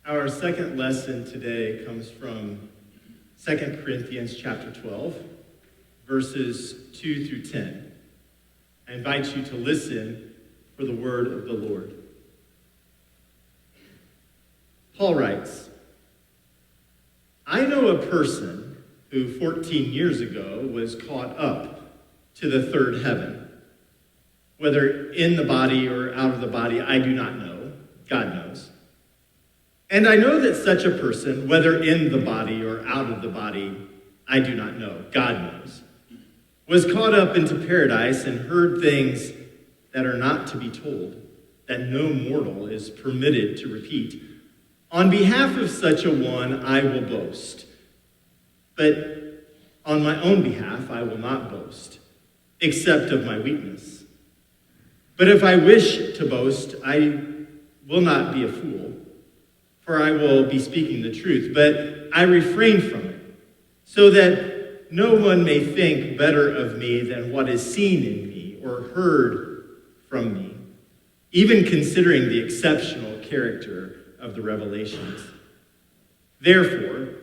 Our second lesson today comes from 2 Corinthians chapter 12, verses 2 through 10. I invite you to listen for the word of the Lord. Paul writes, I know a person who 14 years ago was caught up to the third heaven. Whether in the body or out of the body, I do not know. God knows. And I know that such a person, whether in the body or out of the body, I do not know. God knows. Was caught up into paradise and heard things that are not to be told, that no mortal is permitted to repeat. On behalf of such a one, I will boast. But on my own behalf, I will not boast, except of my weakness. But if I wish to boast, I will not be a fool, for I will be speaking the truth. But I refrain from it, so that no one may think better of me than what is seen in me or heard from me, even considering the exceptional character of the revelations. Therefore,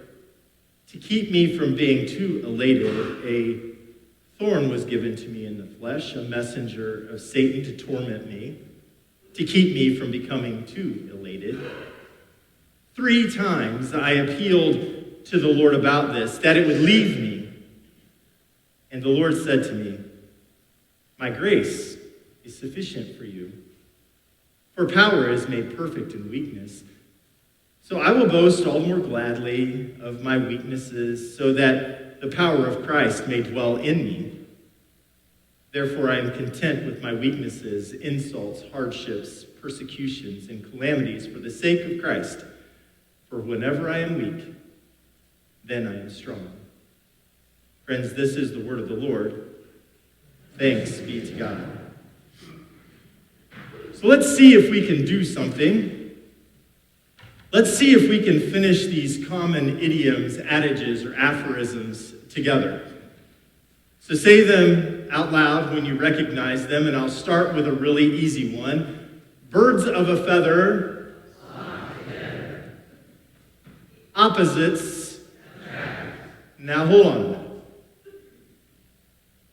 to keep me from being too elated, a thorn was given to me in the flesh, a messenger of Satan to torment me, to keep me from becoming too elated. 3 times I appealed to the Lord about this, that it would leave me. And the Lord said to me, my grace is sufficient for you, for power is made perfect in weakness. So I will boast all the more gladly of my weaknesses, so that the power of Christ may dwell in me. Therefore I am content with my weaknesses, insults, hardships, persecutions, and calamities for the sake of Christ. For whenever I am weak, then I am strong. Friends, this is the word of the Lord. Thanks be to God. So let's see if we can do something. Let's see if we can finish these common idioms, adages, or aphorisms together. So say them out loud when you recognize them, and I'll start with a really easy one. Birds of a feather, opposites. Now hold on.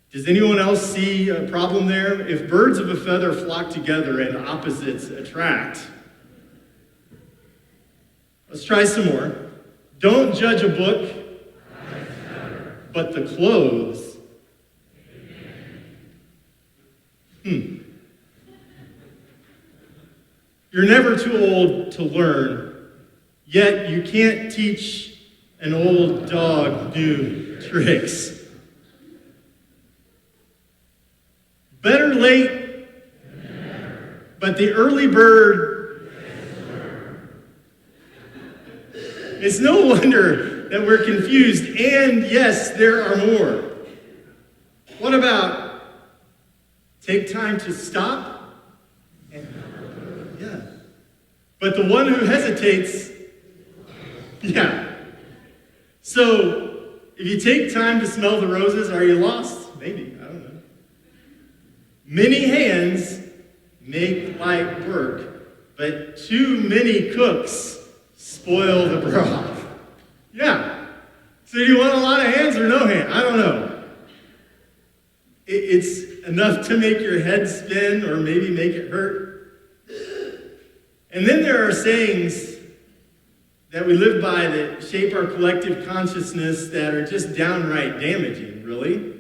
Does anyone else see a problem there? If birds of a feather flock together and opposites attract, let's try some more. Don't judge a book, but the clothes. You're never too old to learn, yet you can't teach an old dog new tricks. Better late, but the early bird. It's no wonder that we're confused, and yes, there are more. What about take time to stop? But the one who hesitates, So, if you take time to smell the roses, are you lost? Maybe, I don't know. Many hands make light work, but too many cooks spoil the broth. So do you want a lot of hands or no hands? I don't know. It's enough to make your head spin or maybe make it hurt. And then there are sayings that we live by that shape our collective consciousness that are just downright damaging, really.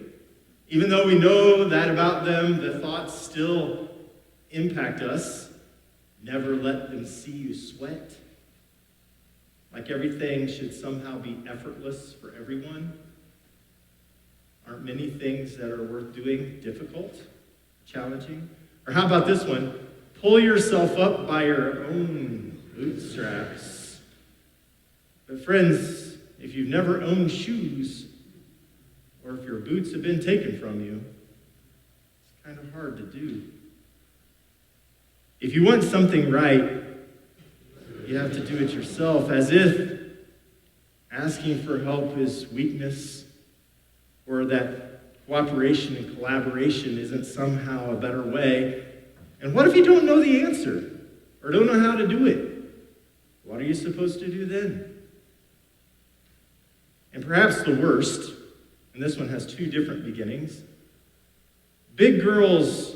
Even though we know that about them, the thoughts still impact us. Never let them see you sweat. Like everything should somehow be effortless for everyone. Aren't many things that are worth doing difficult, challenging? Or how about this one? Pull yourself up by your own bootstraps. But friends, if you've never owned shoes, or if your boots have been taken from you, it's kind of hard to do. If you want something right, you have to do it yourself, as if asking for help is weakness, or that cooperation and collaboration isn't somehow a better way. And what if you don't know the answer, or don't know how to do it? what are you supposed to do then? And perhaps the worst, and this one has two different beginnings, big girls,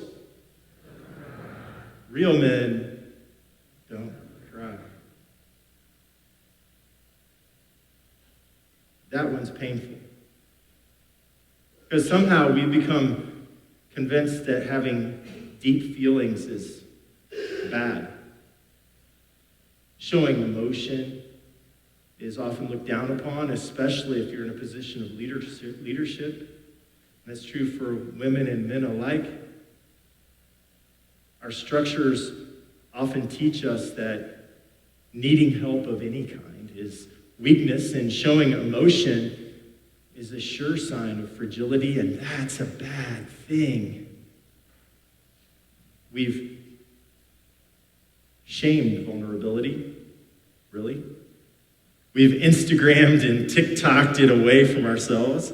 real men don't cry. That one's painful. Because somehow we become convinced that having deep feelings is bad. Showing emotion is often looked down upon, especially if you're in a position of leadership. And that's true for women and men alike. Our structures often teach us that needing help of any kind is weakness, and showing emotion is a sure sign of fragility, and that's a bad thing. We've shamed vulnerability, really. We've Instagrammed and TikToked it away from ourselves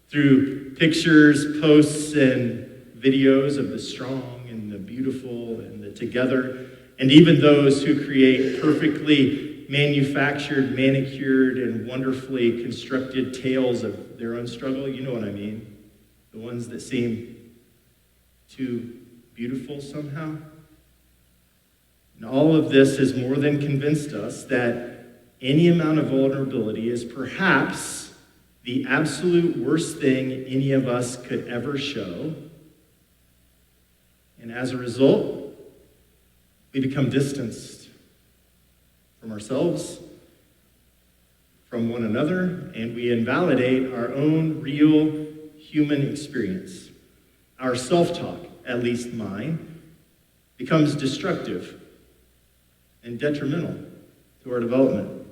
through pictures, posts, and videos of the strong and the beautiful and the together, and even those who create perfectly manufactured, manicured, and wonderfully constructed tales of their own struggle. You know what I mean. The ones that seem too beautiful somehow. And all of this has more than convinced us that any amount of vulnerability is perhaps the absolute worst thing any of us could ever show. And as a result, we become distanced from ourselves, from one another, and we invalidate our own real human experience. Our self-talk, at least mine, becomes destructive and detrimental to our development.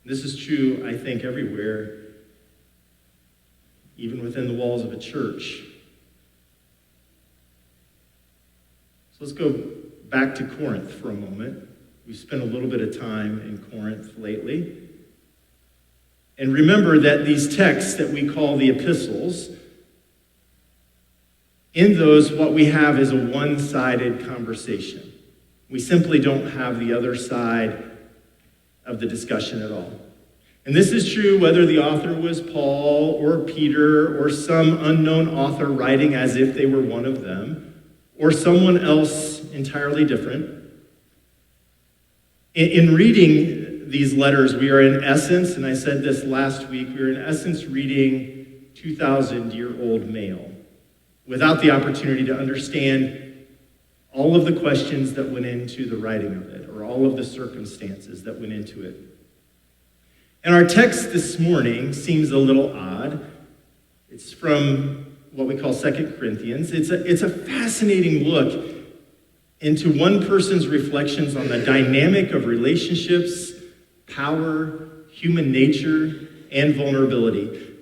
This is true, I think, everywhere, even within the walls of a church. So let's go back to Corinth for a moment. We've spent a little bit of time in Corinth lately. And remember that these texts that we call the epistles, in those, what we have is a one-sided conversation. We simply don't have the other side of the discussion at all. And this is true whether the author was Paul or Peter or some unknown author writing as if they were one of them, or someone else entirely different. In reading these letters, we are in essence, and I said this last week, we are in essence reading 2,000-year-old mail without the opportunity to understand all of the questions that went into the writing of it, or all of the circumstances that went into it. And our text this morning seems a little odd. It's from what we call 2 Corinthians. It's a fascinating look into one person's reflections on the dynamic of relationships, power, human nature, and vulnerability.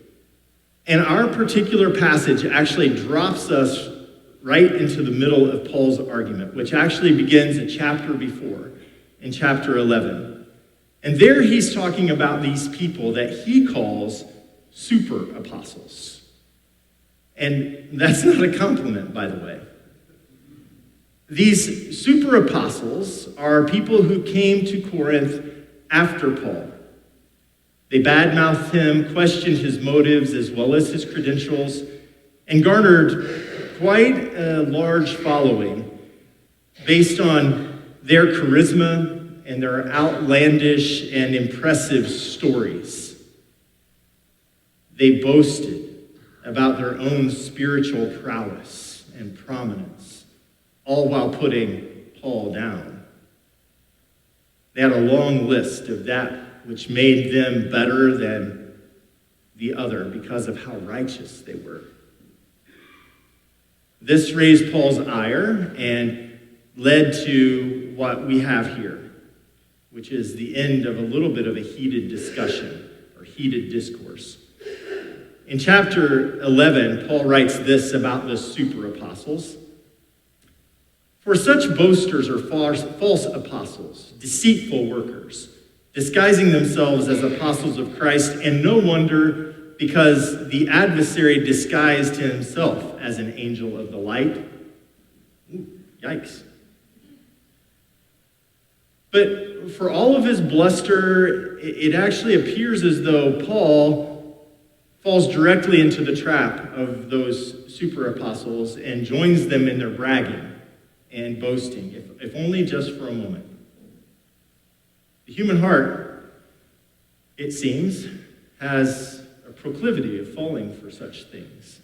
And our particular passage actually drops us right into the middle of Paul's argument, which actually begins a chapter before, in chapter 11. And there he's talking about these people that he calls super apostles. And that's not a compliment, by the way. These super apostles are people who came to Corinth after Paul. They badmouthed him, questioned his motives as well as his credentials, and garnered quite a large following based on their charisma and their outlandish and impressive stories. They boasted about their own spiritual prowess and prominence, all while putting Paul down. They had a long list of that which made them better than the other because of how righteous they were. This raised Paul's ire and led to what we have here, which is the end of a little bit of a heated discussion or heated discourse. In chapter 11, Paul writes this about the super apostles. For such boasters are false apostles, deceitful workers, disguising themselves as apostles of Christ, and no wonder, because the adversary disguised himself as an angel of the light. Ooh, yikes. But for all of his bluster, it actually appears as though Paul falls directly into the trap of those super apostles and joins them in their bragging and boasting, if only just for a moment. The human heart, it seems, has a proclivity of falling for such things.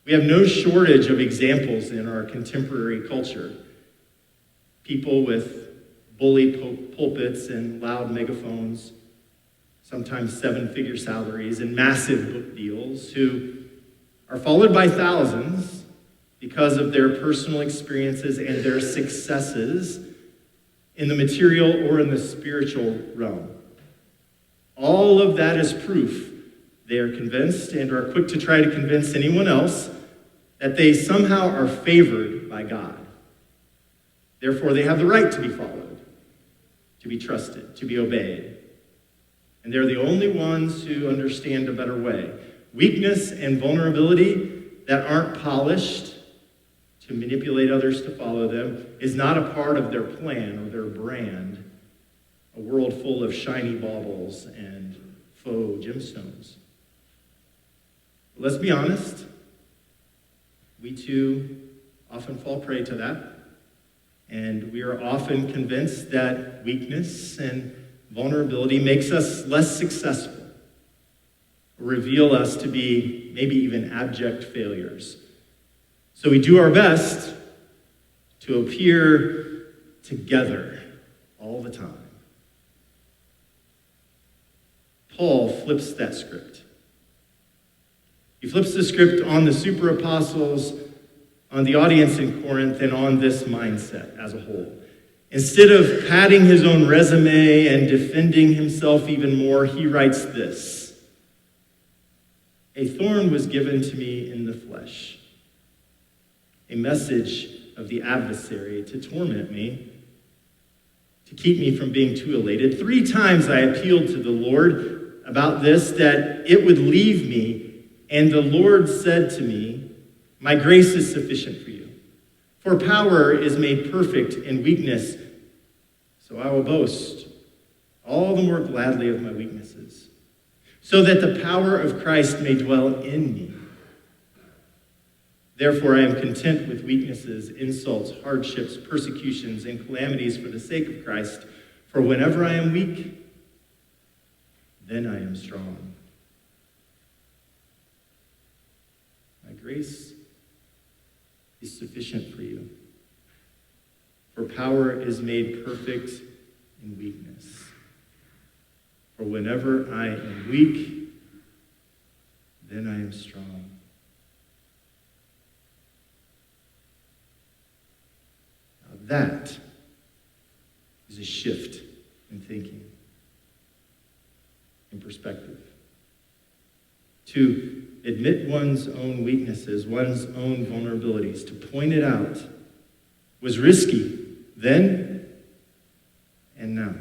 We have no shortage of examples in our contemporary culture. People with bully pulpits and loud megaphones, sometimes seven-figure salaries and massive book deals, who are followed by thousands because of their personal experiences and their successes in the material or in the spiritual realm. All of that is proof they are convinced and are quick to try to convince anyone else that they somehow are favored by God. Therefore, they have the right to be followed, to be trusted, to be obeyed. And they're the only ones who understand a better way. Weakness and vulnerability that aren't polished to manipulate others to follow them is not a part of their plan or their brand, a world full of shiny baubles and faux gemstones. But let's be honest, we too often fall prey to that, and we are often convinced that weakness and vulnerability makes us less successful, or reveal us to be maybe even abject failures. So we do our best to appear together all the time. Paul flips that script. He flips the script on the super apostles, on the audience in Corinth, and on this mindset as a whole. Instead of padding his own resume and defending himself even more, he writes this: "A thorn was given to me in the flesh, a message of the adversary to torment me, to keep me from being too elated. 3 times I appealed to the Lord about this, that it would leave me, and the Lord said to me, 'My grace is sufficient for you, for power is made perfect in weakness. So I will boast all the more gladly of my weaknesses, so that the power of Christ may dwell in me. Therefore I am content with weaknesses, insults, hardships, persecutions, and calamities for the sake of Christ. For whenever I am weak, then I am strong. My grace is sufficient for you, for power is made perfect in weakness. For whenever I am weak, then I am strong." Now that is a shift in thinking, in perspective. To admit one's own weaknesses, one's own vulnerabilities, to point it out, was risky then and now.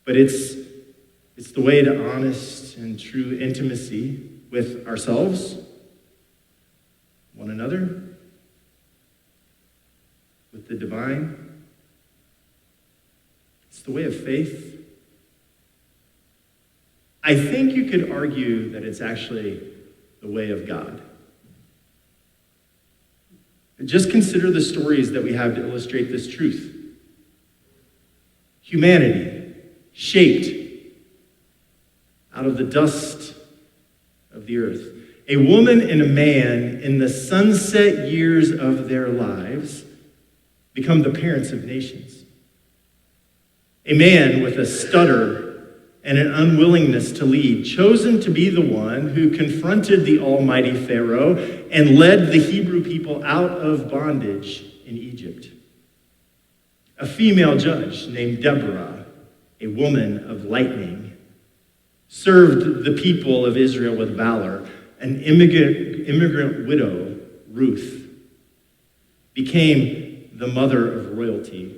But it's the way to honest and true intimacy with ourselves, one another, with the divine. It's the way of faith. I think you could argue that it's actually the way of God. Just consider the stories that we have to illustrate this truth. Humanity, shaped out of the dust of the earth. A woman and a man in the sunset years of their lives become the parents of nations. A man with a stutter and an unwillingness to lead, chosen to be the one who confronted the almighty Pharaoh and led the Hebrew people out of bondage in Egypt. A female judge named Deborah, a woman of lightning, served the people of Israel with valor. An immigrant widow, Ruth, became the mother of royalty.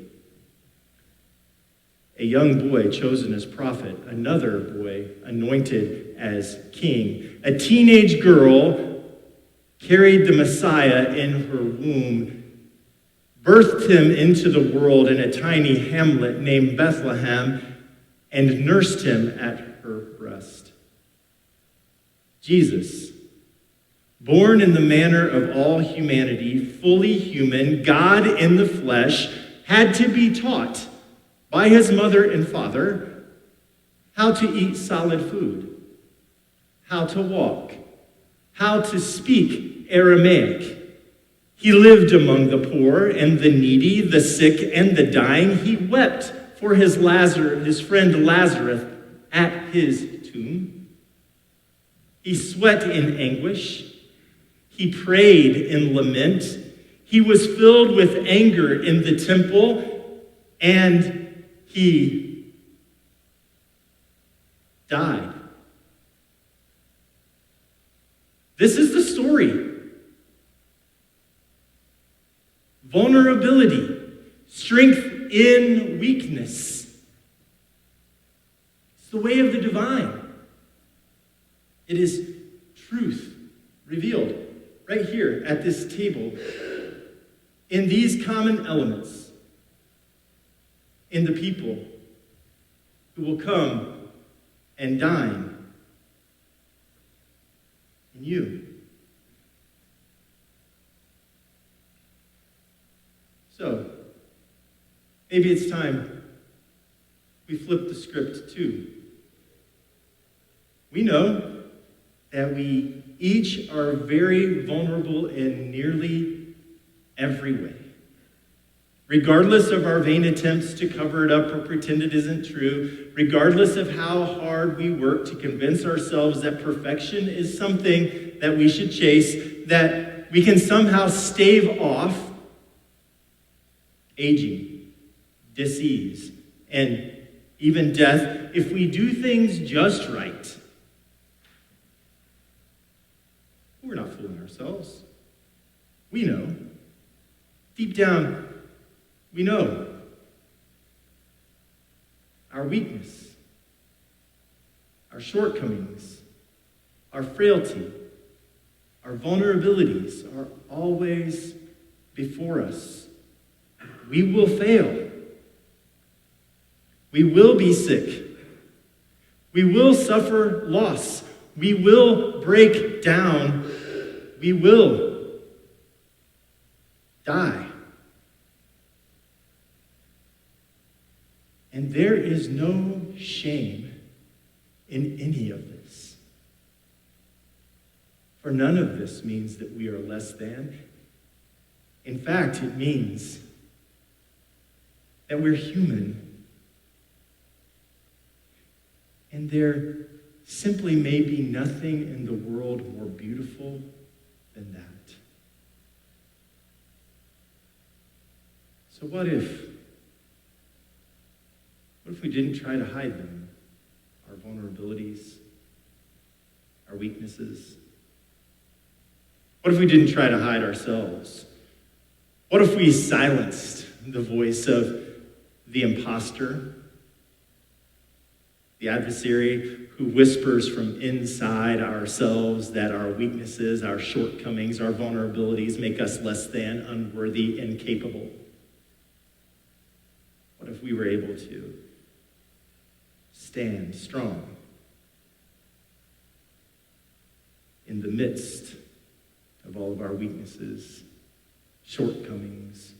A young boy chosen as prophet, another boy anointed as king. A teenage girl carried the Messiah in her womb, birthed him into the world in a tiny hamlet named Bethlehem, and nursed him at her breast. Jesus, born in the manner of all humanity, fully human, God in the flesh, had to be taught by his mother and father how to eat solid food, how to walk, how to speak Aramaic. He lived among the poor and the needy, the sick and the dying. He wept for his friend Lazarus at his tomb. He sweat in anguish. He prayed in lament. He was filled with anger in the temple, and he died. This is the story. Vulnerability, strength in weakness. It's the way of the divine. It is truth revealed right here at this table in these common elements, in the people who will come and dine in you. So, maybe it's time we flip the script too. We know that we each are very vulnerable in nearly every way. Regardless of our vain attempts to cover it up or pretend it isn't true, regardless of how hard we work to convince ourselves that perfection is something that we should chase, that we can somehow stave off aging, disease, and even death if we do things just right. We're not fooling ourselves. We know. Deep down, we know our weakness, our shortcomings, our frailty, our vulnerabilities are always before us. We will fail. We will be sick. We will suffer loss. We will break down. We will die. And there is no shame in any of this. For none of this means that we are less than. In fact, it means that we're human. And there simply may be nothing in the world more beautiful than that. So what if we didn't try to hide them? Our vulnerabilities, our weaknesses. What if we didn't try to hide ourselves? What if we silenced the voice of the imposter, the adversary who whispers from inside ourselves that our weaknesses, our shortcomings, our vulnerabilities make us less than, unworthy, incapable? What if we were able to stand strong in the midst of all of our weaknesses, shortcomings,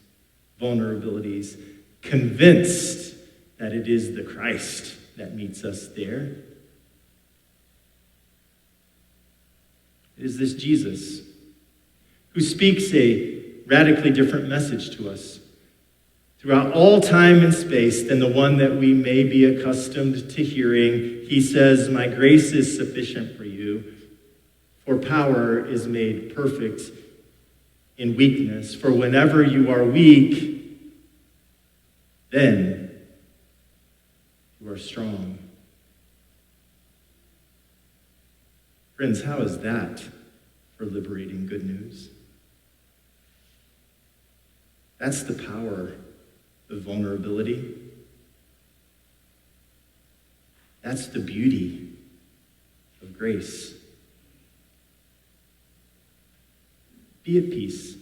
vulnerabilities, convinced that it is the Christ that meets us there? It is this Jesus who speaks a radically different message to us throughout all time and space than the one that we may be accustomed to hearing. He says, "My grace is sufficient for you, for power is made perfect in weakness. For whenever you are weak, then you are strong." Friends, how is that for liberating good news? That's the power of vulnerability. That's the beauty of grace. Be at peace.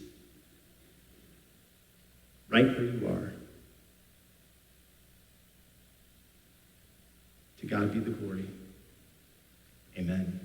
right where you are. To God be the glory. Amen.